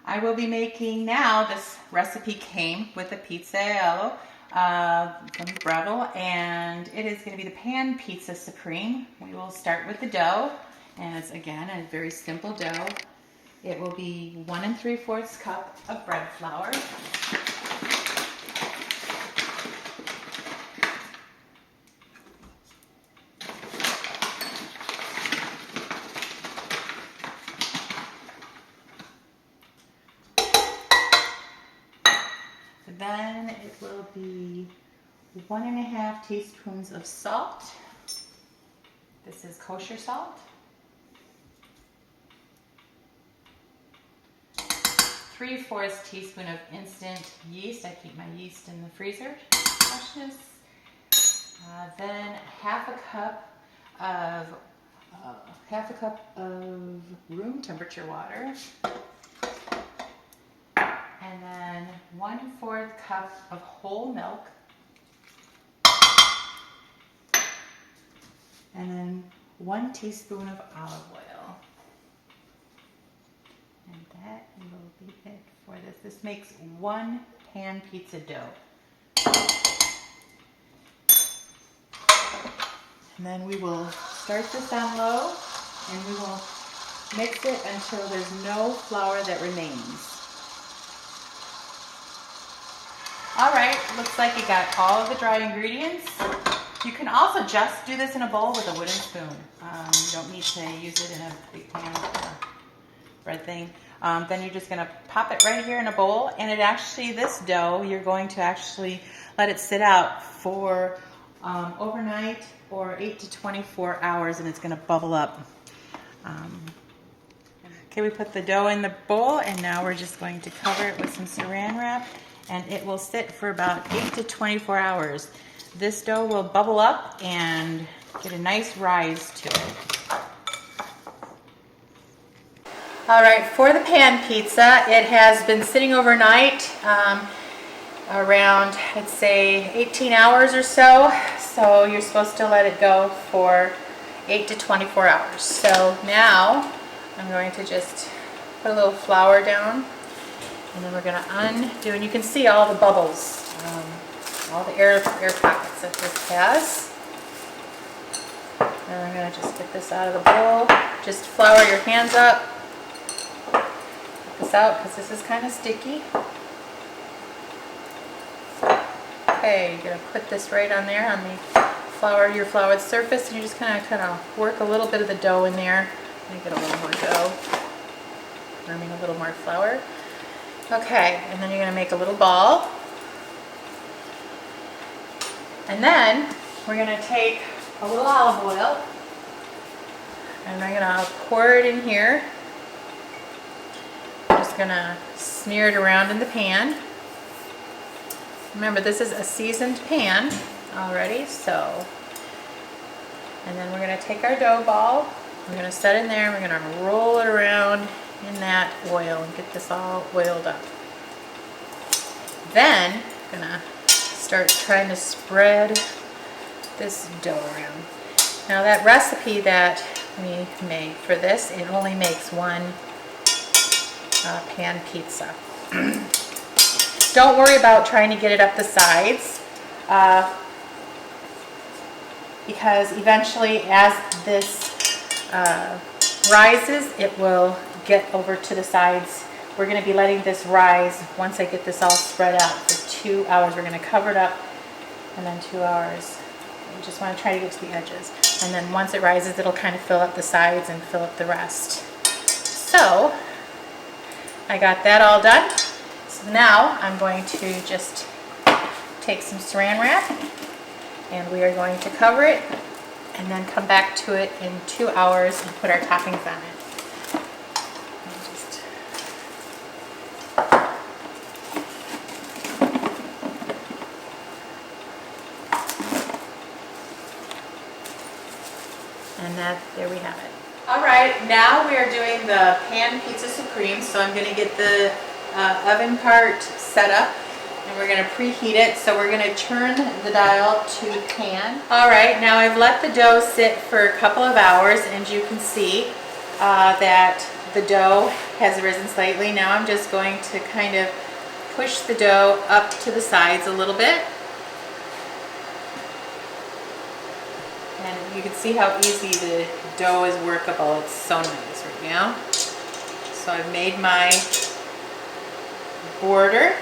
I will be making now, this recipe came with a Pizzaiolo from Breville, and it is going to be the pan pizza supreme. We will start with the dough, and it's again a very simple dough. It will be 1 3/4 cup of bread flour. Then it will be 1 1/2 teaspoons of salt. This is kosher salt. 3/4 teaspoon of instant yeast. I keep my yeast in the freezer, freshness. Then half a cup of room temperature water. And then 1/4 cup of whole milk. And then 1 teaspoon of olive oil. And that will be it for this. This makes 1 pan pizza dough. And then we will start this on low, and we will mix it until there's no flour that remains. All right, looks like you got all of the dry ingredients. You can also just do this in a bowl with a wooden spoon. You don't need to use it in a big pan or bread thing. Then you're just gonna pop it right here in a bowl, and it actually, this dough, you're going to actually let it sit out for overnight or 8 to 24 hours, and it's gonna bubble up. Okay, we put the dough in the bowl, and now we're just going to cover it with some saran wrap, and it will sit for about 8 to 24 hours. This dough will bubble up and get a nice rise to it. All right, for the pan pizza, it has been sitting overnight, around, I'd say, 18 hours or so. So you're supposed to let it go for 8 to 24 hours. So now I'm going to just put a little flour down, and then we're going to undo, and you can see all the bubbles, all the air pockets that this has. And I'm going to just get this out of the bowl. Just flour your hands up. Get this out because this is kind of sticky. Okay, you're going to put this right on there on the your floured surface, and you're just kind of work a little bit of the dough in there. Make it a little more dough. I mean a little more flour. Okay, and then you're going to make a little ball. And then we're going to take a little olive oil, and I'm going to pour it in here. I'm just going to smear it around in the pan. Remember, this is a seasoned pan already, so. And then we're going to take our dough ball, we're going to set in there, and we're going to roll it around in that oil and get this all oiled up. Then I'm going to start trying to spread this dough around. Now that recipe that we made for this, it only makes 1 pan pizza. Don't worry about trying to get it up the sides, because eventually as this rises, it will get over to the sides. We're going to be letting this rise once I get this all spread out for 2 hours. We're going to cover it up, and then 2 hours. You just want to try to get to the edges. And then once it rises, it'll kind of fill up the sides and fill up the rest. So I got that all done. So now I'm going to just take some saran wrap, and we are going to cover it and then come back to it in 2 hours and put our toppings on it. And there we have it. All right, now we are doing the pan pizza supreme. So I'm going to get the oven cart set up, and we're going to preheat it. So we're going to turn the dial to pan. All right, now I've let the dough sit for a couple of hours, and you can see that the dough has risen slightly. Now I'm just going to kind of push the dough up to the sides a little bit. And you can see how easy the dough is workable. It's so nice right now. So I've made my border.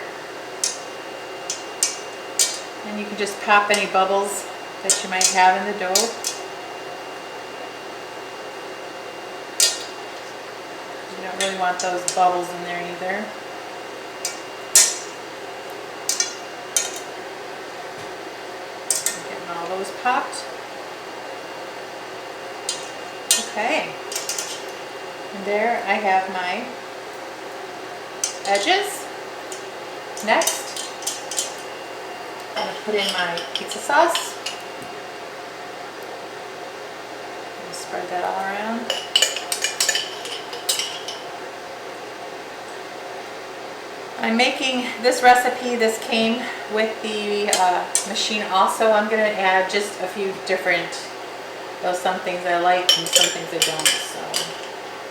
And you can just pop any bubbles that you might have in the dough. You don't really want those bubbles in there either. I'm getting all those popped. Okay. And there I have my edges. Next, I'm going to put in my pizza sauce. Spread that all around. I'm making this recipe. This came with the machine also. I'm going to add just a few different, some things I like and some things I don't. So,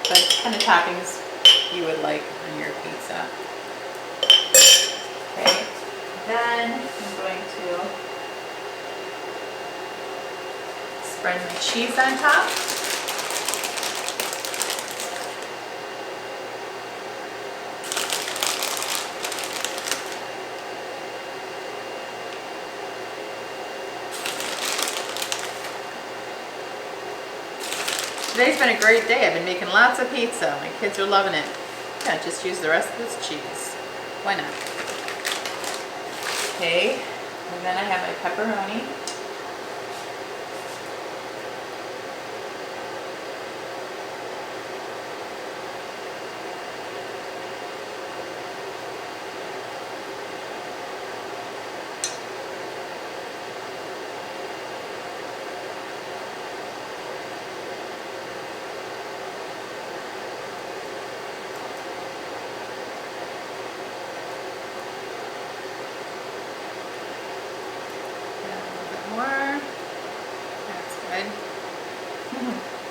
but kind of toppings you would like on your pizza. Okay, then I'm going to spread my cheese on top. Today's been a great day. I've been making lots of pizza. My kids are loving it. Yeah, just use the rest of this cheese. Why not? Okay, and then I have my pepperoni.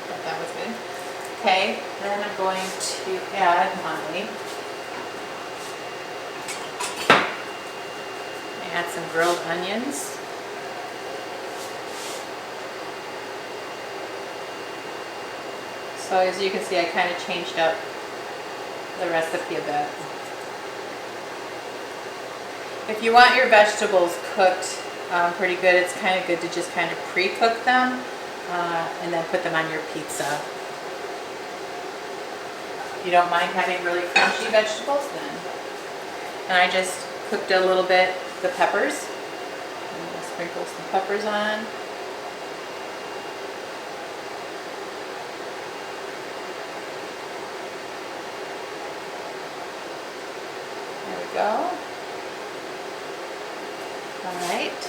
Thought that was good. Okay, then I'm going to add some grilled onions. So as you can see, I kind of changed up the recipe a bit. If you want your vegetables cooked pretty good, it's kind of good to just kind of pre-cook them and then put them on your pizza. If you don't mind having really crunchy vegetables, then. And I just cooked a little bit the peppers. I'm going to sprinkle some peppers on. There we go. All right.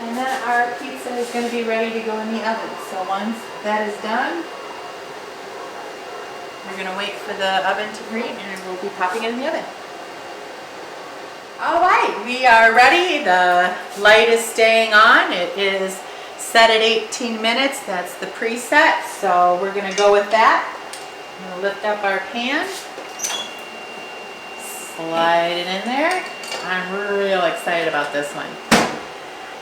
And then our pizza is going to be ready to go in the oven. So once that is done, we're going to wait for the oven to preheat and we'll be popping it in the oven. All right, we are ready. The light is staying on. It is set at 18 minutes. That's the preset. So we're going to go with that. I'm going to lift up our pan. Slide it in there. I'm real excited about this one.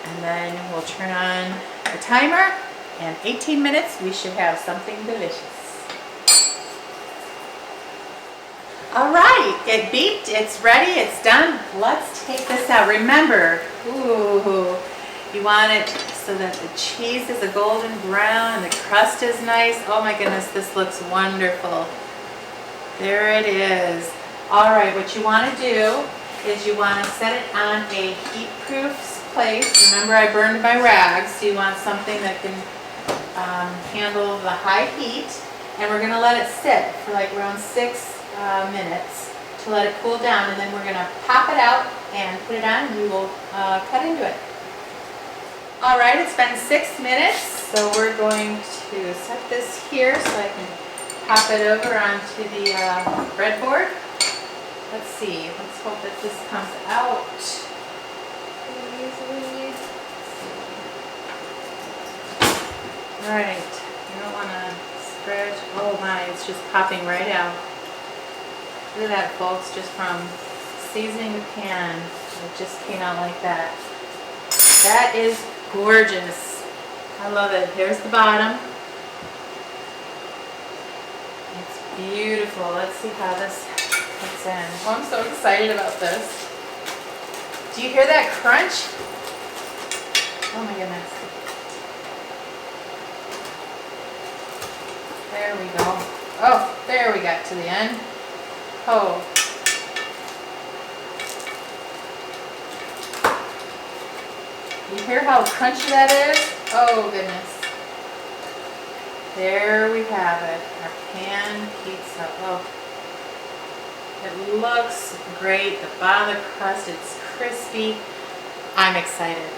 And then we'll turn on the timer, and 18 minutes we should have something delicious. All right, it beeped, it's ready, it's done. Let's take this out. Remember, you want it so that the cheese is a golden brown and the crust is nice. Oh my goodness, this looks wonderful. There it is. All right, what you want to do is you want to set it on a heat-proof place. Remember, I burned my rags, so you want something that can handle the high heat. And we're going to let it sit for like around 6 minutes to let it cool down. And then we're going to pop it out and put it on, and we will cut into it. All right, it's been 6 minutes, so we're going to set this here so I can pop it over onto the breadboard. Let's see. Let's hope that this comes out easily. All right. don't want to stretch. Oh my, it's just popping right out. Look at that, folks, just from seasoning the pan. It just came out like that. That is gorgeous. I love it. Here's the bottom. It's beautiful. Let's see how this fits in. Oh, I'm so excited about this. Do you hear that crunch? Oh my goodness. There we go. Oh, there we got to the end. Oh. You hear how crunchy that is? Oh goodness. There we have it. Our pan pizza. Oh. It looks great. The bottom of the crust, it's crispy. I'm excited.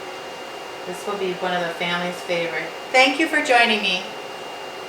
This will be one of the family's favorite. Thank you for joining me.